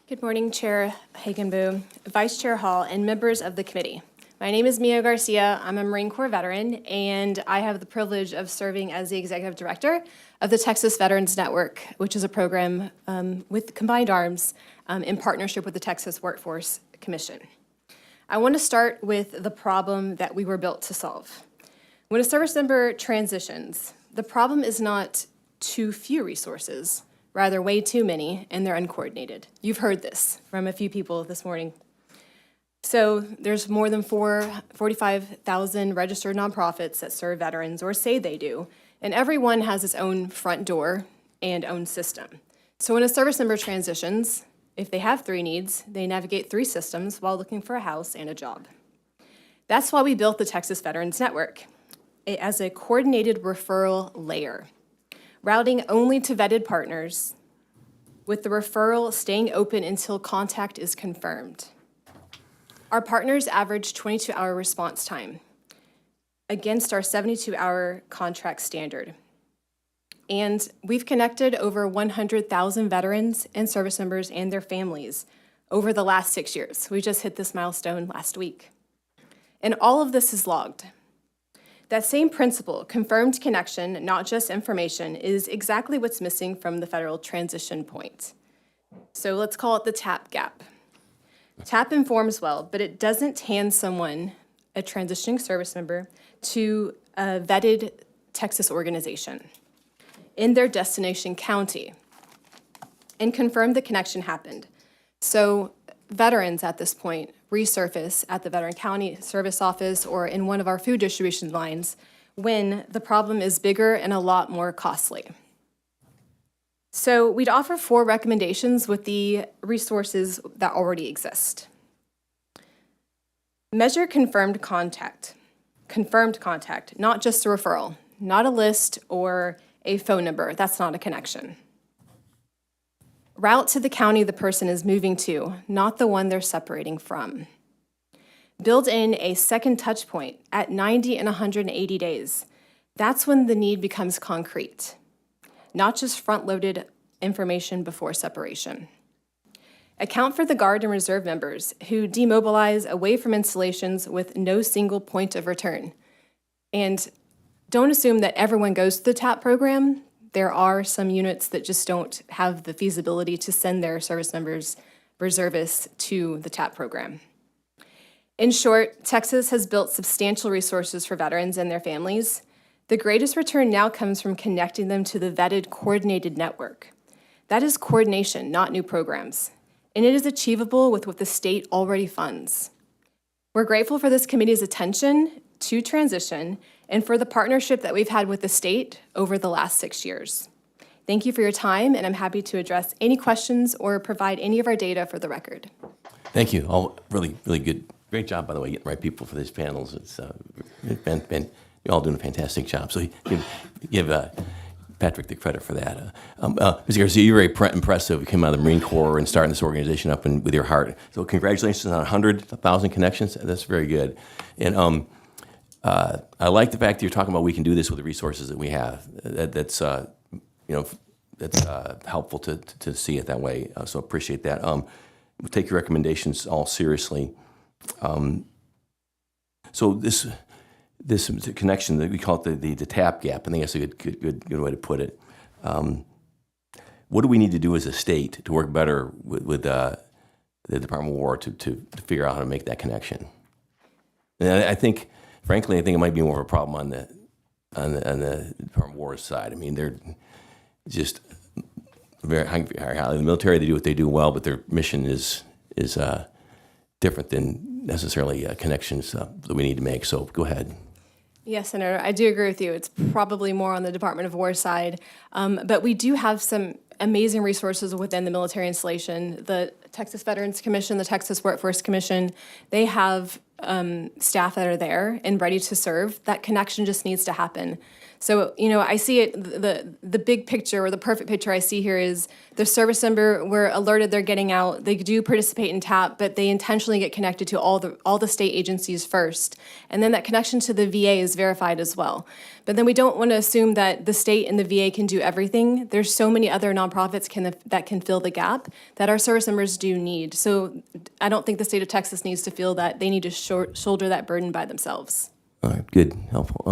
Good morning, Chair Hagenboom, Vice Chair Hall, and members of the committee. My name is Mia Garcia. I'm a Marine Corps veteran, and I have the privilege of serving as the Executive Director of the Texas Veterans Network, which is a program with Combined Arms in partnership with the Texas Workforce Commission. I want to start with the problem that we were built to solve. When a service member transitions, the problem is not too few resources, rather way too many, and they're uncoordinated. You've heard this from a few people this morning. So there's more than 45,000 registered nonprofits that serve veterans or say they do, and everyone has its own front door and own system. So when a service member transitions, if they have 3 needs, they navigate 3 systems while looking for a house and a job. That's why we built the Texas Veterans Network as a coordinated referral layer, routing only to vetted partners, with the referral staying open until contact is confirmed. Our partners average 22-hour response time against our 72-hour contract standard. And we've connected over 100,000 veterans and service members and their families over the last 6 years. We just hit this milestone last week. And all of this is logged. That same principle, confirmed connection, not just information, is exactly what's missing from the federal transition point. So let's call it the TAP gap. TAP informs well, but it doesn't hand someone, a transitioning service member, to a vetted Texas organization in their destination county and confirm the connection happened. So veterans at this point resurface at the Veteran County Service Office or in one of our food distribution lines when the problem is bigger and a lot more costly. So we'd offer 4 recommendations with the resources that already exist. Measure confirmed contact, not just a referral, not a list or a phone number. That's not a connection. Route to the county the person is moving to, not the one they're separating from. Build in a second touch point at 90 and 180 days. That's when the need becomes concrete, not just front-loaded information before separation. Account for the Guard and Reserve members who demobilize away from installations with no single point of return. And don't assume that everyone goes to the TAP program. There are some units that just don't have the feasibility to send their service members, reservists, to the TAP program. In short, Texas has built substantial resources for veterans and their families. The greatest return now comes from connecting them to the vetted, coordinated network. That is coordination, not new programs, and it is achievable with what the state already funds. We're grateful for this committee's attention to transition and for the partnership that we've had with the state over the last 6 years. Thank you for your time, and I'm happy to address any questions or provide any of our data for the record. Thank you. All really, really good. Great job, by the way, getting the right people for these panels. It's you're all doing a fantastic job. So give Patrick the credit for that. Mr. Garcia, you're very impressive. You came out of the Marine Corps and starting this organization up with your heart. So congratulations on 100,000 connections. That's very good. And I like the fact that you're talking about we can do this with the resources that we have. That's helpful to see it that way. So appreciate that. We'll take your recommendations all seriously. So this connection, that we call it the TAP gap. I think that's a good way to put it. What do we need to do as a state to work better with the Department of War to figure out how to make that connection? And I think, frankly, it might be more of a problem on the Department of War's side. I mean, they're just very highly the military. They do what they do well, but their mission is different than necessarily connections that we need to make. So go ahead. Yes, Senator, I do agree with you. It's probably more on the Department of War side, but we do have some amazing resources within the military installation. The Texas Veterans Commission, the Texas Workforce Commission, they have staff that are there and ready to serve. That connection just needs to happen. So, I see it, the big picture or the perfect picture I see here is the service member, we're alerted they're getting out. They do participate in TAP, but they intentionally get connected to all the state agencies first. And then that connection to the VA is verified as well. But then we don't want to assume that the state and the VA can do everything. There's so many other nonprofits that can fill the gap that our service members do need. So I don't think the state of Texas needs to feel that they need to shoulder that burden by themselves. All right, good, helpful.